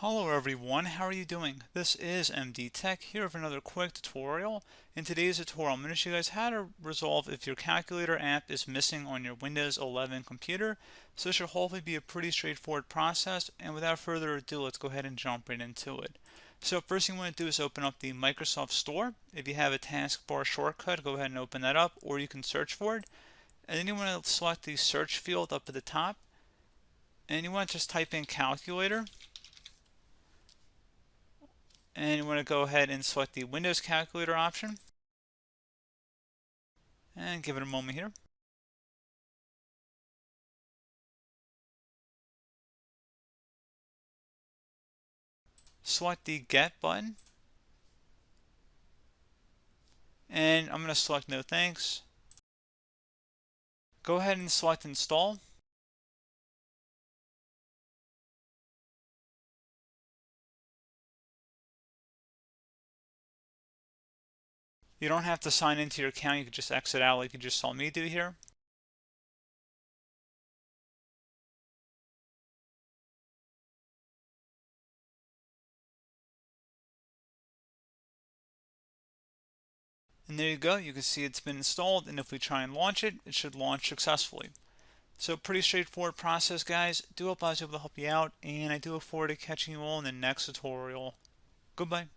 Hello everyone, how are you doing? This is MD Tech here with another quick tutorial. In today's tutorial, I'm going to show you guys how to resolve if your calculator app is missing on your Windows 11 computer. So this should hopefully be a pretty straightforward process, and without further ado, let's go ahead and jump right into it. So first thing you want to do is open up the Microsoft Store. If you have a taskbar shortcut, go ahead and open that up, or you can search for it. And then you want to select the search field up at the top, and you want to just type in calculator. And you want to go ahead and select the Windows Calculator option and give it a moment here. Select the Get button, and I'm going to select No Thanks. Go ahead and select Install. You don't have to sign into your account, you can just exit out like you just saw me do here. And there you go, you can see it's been installed, and if we try and launch it, it should launch successfully. So pretty straightforward process, guys. Do hope I was able to help you out, and I do look forward to catching you all in the next tutorial. Goodbye.